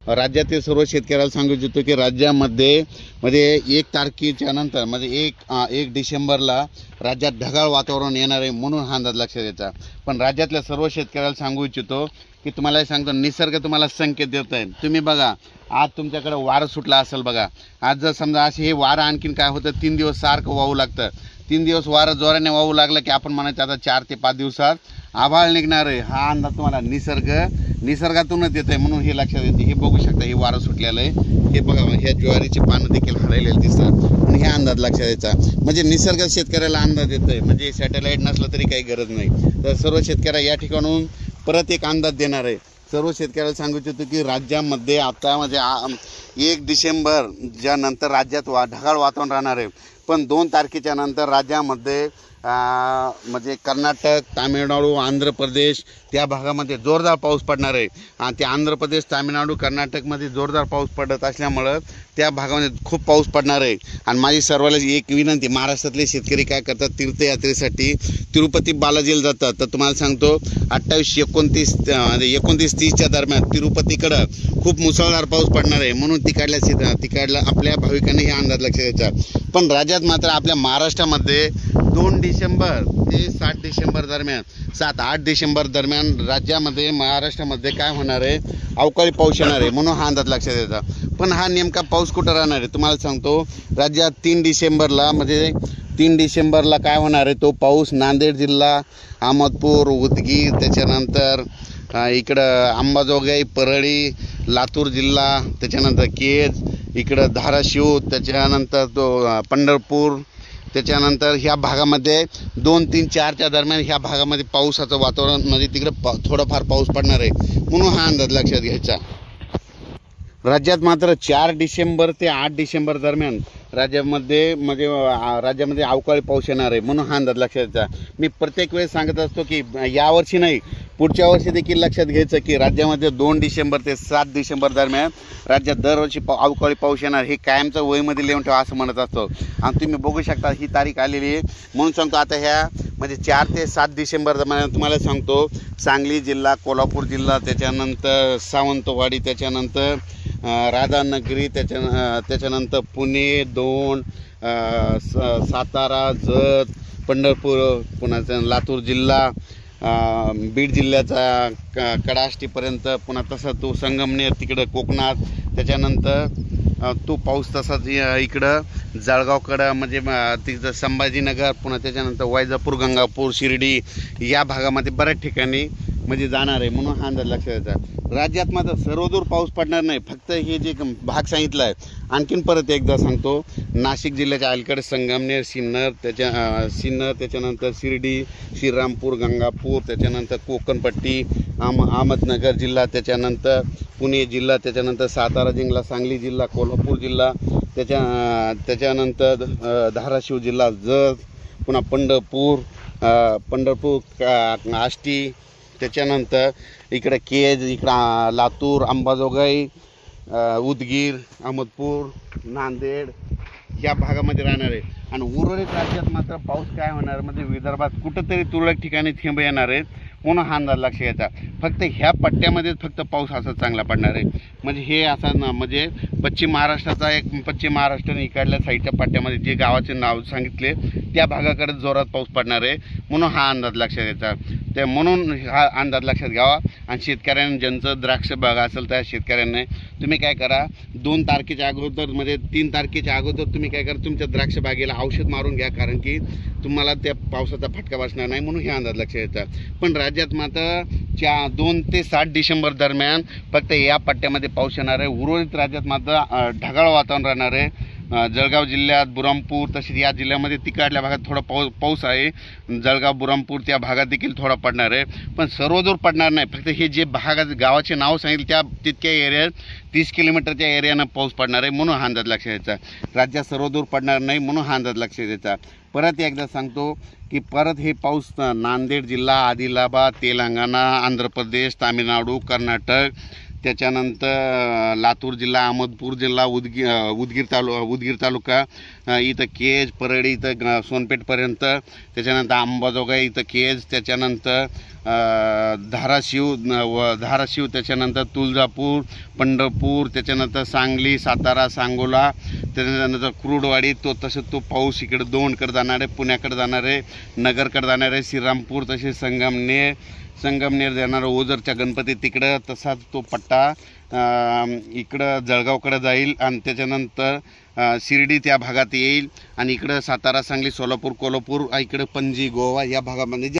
राज्यातील सर्व शेतकऱ्याला सांगू इच्छितो की राज्यामध्ये म्हणजे 1 तारखेच्या नंतर म्हणजे 1 डिसेंबरला राज्यात ढगाळ वातावरण येणार आहे म्हणून हा अंदाज लक्षात द्यायचा। पण राज्यातल्या सर्व शेतकऱ्याला सांगू इच्छितो की तुम्हाला सांगतो निसर्ग तुम्हाला संकेत देत आहे। तुम्ही बघा आज तुमच्याकडे वारं सुटला असेल बघा। आज जर समजा असे हे वारं आणखीन काय होतं 3 दिवस सारखं वाहू लागतं। 3 दिवस वारं जोराने वाहू लागलं की आपण म्हणायचं आता 4 ते 5 दिवसात आभाळ निघणार आहे। हा अंदाज तुम्हाला निसर्गातूनच येत आहे म्हणून हे लक्षात येते। हे बघू शकता हे वारं सुटलेलं आहे। हे बघा ह्या ज्वारीचे पानं देखील हललेले दिसतात आणि हे अंदाज लक्षात द्यायचा। म्हणजे निसर्ग शेतकऱ्याला अंदाज देत आहे। म्हणजे सॅटेलाइट नसलं तरी काही गरज नाही। तर सर्व शेतकऱ्या या ठिकाणून परत एक अंदाज देणार आहे। सर्व शेतकऱ्याला सांगू इच्छितो की राज्यामध्ये आता म्हणजे 1 डिसेंबर ज्या नंतर राज्यात ढगाळ वातावरण राहणार आहे। पण 2 तारखेच्या नंतर राज्यामध्ये म्हणजे कर्नाटक, तामिळनाडू, आंध्र प्रदेश त्या भागामध्ये जोरदार पाऊस पडणार आहे। आणि त्या आंध्र प्रदेश, तामिळनाडू, कर्नाटकमध्ये जोरदार पाऊस पडत असल्यामुळं त्या भागामध्ये खूप पाऊस पडणार आहे। आणि माझी सर्वांना एक विनंती, महाराष्ट्रातले शेतकरी काय करतात तीर्थयात्रेसाठी तिरुपती बालाजीला जातात। तर तुम्हाला सांगतो 28, 29 म्हणजे 29-30च्या दरम्यान तिरुपतीकडं खूप मुसळधार पाऊस पडणार आहे म्हणून तिकडल्या आपल्या भाविकांनी हे अंदाज लक्षात द्यायचा। पण राज्यात मात्र आपल्या महाराष्ट्रामध्ये 2 डिसेंबर ते 7 डिसेंबर दरम्यान 7-8 डिसेंबर दरम्यान राज्यामध्ये महाराष्ट्रामध्ये काय होणार आहे अवकाळी पाऊस येणार आहे म्हणून हा अंदाज लक्षात द्यायचा। पण हा नेमका पाऊस कुठं राहणार आहे तुम्हाला सांगतो। राज्यात 3 डिसेंबरला म्हणजे 3 डिसेंबरला काय होणार आहे तो पाऊस नांदेड जिल्हा, अहमदपूर, उदगीर, त्याच्यानंतर इकडं अंबाजोगाई, परळी, लातूर जिल्हा, त्याच्यानंतर केज, इकडं धाराशिव, त्याच्यानंतर तो पंढरपूर, त्याच्यानंतर ह्या भागामध्ये 2, 3, 4च्या दरम्यान ह्या भागामध्ये पावसाचं वातावरण म्हणजे तिकडं थोडाफार पाऊस पडणार आहे म्हणून हा अंदाज लक्षात घ्यायचा। राज्यात मात्र 4 डिसेंबर ते 8 डिसेंबर दरम्यान राज्यामध्ये अवकाळी पाऊस येणार आहे म्हणून हा अंदाज लक्षात घ्यायचा। मी प्रत्येक वेळेस सांगत असतो की यावर्षी नाही पुढच्या वर्षी देखील लक्षात घ्यायचं की राज्यामध्ये 2 डिसेंबर ते 7 डिसेंबर दरम्यान राज्यात दरवर्षी अवकाळी पाऊस येणार हे कायमचं वहीमध्ये लिहून ठेवा असं म्हणत असतो। आणि तुम्ही बघू शकता ही तारीख आलेली आहे म्हणून सांगतो आता ह्या म्हणजे 4 ते 7 डिसेंबर दरम्यान तुम्हाला सांगतो सांगली जिल्हा, कोल्हापूर जिल्हा, त्याच्यानंतर सावंतवाडी, त्याच्यानंतर राधानगरी, त्याच्यानंतर पुणे, दौंड, सातारा, जत, पंढरपूर, पुन्हा लातूर जिल्हा, बीड जिल्ह्याचा कडाष्टीपर्यंत, पुन्हा तसा तो संगमनेर तिकडं कोकणात, त्याच्यानंतर तो पाऊस तसाच इकडं जळगावकडं म्हणजे तिथं संभाजीनगर, पुन्हा त्याच्यानंतर वैजापूर, गंगापूर, शिर्डी या भागामध्ये बऱ्याच ठिकाणी म्हणजे जाणार आहे म्हणून हा अंदाज लक्षात द्यायचा। राज्यात मात्र सर्वदूर पाऊस पडणार नाही, फक्त हे जे भाग सांगितलं आहे आणखीन परत एकदा सांगतो। नाशिक जिल्ह्याच्या अलीकडे संगमनेर, सिन्नर, त्याच्यानंतर शिर्डी, श्रीरामपूर, गंगापूर, त्याच्यानंतर कोकणपट्टी, अहमदनगर जिल्हा, त्याच्यानंतर पुणे जिल्हा, त्याच्यानंतर सातारा जिल्हा, सांगली जिल्हा, कोल्हापूर जिल्हा, त्याच्यानंतर धाराशिव जिल्हा, जत, पुन्हा पंढरपूर, आष्टी, त्याच्यानंतर इकडे केज, इकडं लातूर, अंबाजोगाई, उदगीर, अहमदपूर, नांदेड या भागामध्ये राहणार आहे। आणि उर्वरित राज्यात मात्र पाऊस काय होणार म्हणजे विदर्भात कुठंतरी तुरळक ठिकाणी थेंब येणार आहेत म्हणून हा अंदाज लक्षात घ्यायचा। फक्त ह्या पट्ट्यामध्ये फक्त पाऊस असा चांगला पडणार आहे म्हणजे हे असं म्हणजे पश्चिम महाराष्ट्र इकडल्या साईडच्या पट्ट्यामध्ये जे गावाचे नाव सांगितले त्या भागाकडे जोरात पाऊस पडणार आहे म्हणून हा अंदाज लक्षात घ्यायचा। ते म्हणून हा अंदाज लक्षात घ्यावा। आणि शेतकऱ्यांनी ज्यांचं द्राक्ष बाग असेल त्या शेतकऱ्यांनी तुम्ही काय करा 2 तारखेच्या अगोदर म्हणजे 3 तारखेच्या अगोदर तुम्ही काय करा तुमच्या द्राक्ष बागेला औषध मारून घ्या कारण की तुम्हाला त्या पावसाचा फटका बसणार नाही म्हणून हे अंदाज लक्षात घ्यायचा। पण राज्यात मात्र 2 ते 7 डिसेंबर दरम्यान फक्त या पट्ट्यामध्ये पाऊस येणार आहे। उर्वरित राज्यात मात्र ढगाळ वातावरण राहणार आहे। जळगाव जिल्ह्यात, बुरामपूर तसेच या जिल्ह्यामध्ये तिकडल्या भागात थोडा पाऊस आहे। जळगाव, बुरामपूर त्या भागात देखील थोडा पडणार आहे पण सर्वदूर पडणार नाही। फक्त हे जे गावाचे नाव सांगितले त्या तितक्या एरियात 30 किलोमीटरच्या एरियानं पाऊस पडणार आहे म्हणून हा अंदाज लक्षात घ्यायचा। राज्यात सर्वदूर पडणार नाही म्हणून हा अंदाज लक्षात घ्यायचा। परत एकदा सांगतो की परत हे पाऊस नांदेड जिल्हा, आदिलाबाद, तेलंगणा, आंध्र प्रदेश, तामिळनाडू, कर्नाटक, त्याच्यानंतर लातूर जिल्हा, अहमदपूर जिल्हा, उदगीर तालुका, इथं केज, परळी, इथं सोनपेठपर्यंत, त्याच्यानंतर अंबाजोगाई, इथं केज, त्याच्यानंतर धाराशिव त्याच्यानंतर तुळजापूर, पंढरपूर, त्याच्यानंतर सांगली, सातारा, सांगोला, त्याच्यानंतर कुरुडवाडी, तसं तो पाऊस इकडे दौंडकडे जाणार आहे, पुण्याकडे जाणार आहे, नगरकडे जाणार आहे, श्रीरामपूर, तसेच संगमनेर जाणार, ओझरच्या गणपती तिकडं, तसाच तो पट्टा इकडं जळगावकडे जाईल आणि त्याच्यानंतर शिर्डी त्या भागात येईल आणि इकडं सातारा, सांगली, सोलापूर, कोल्हापूर, इकडं पणजी, गोवा या भागामध्ये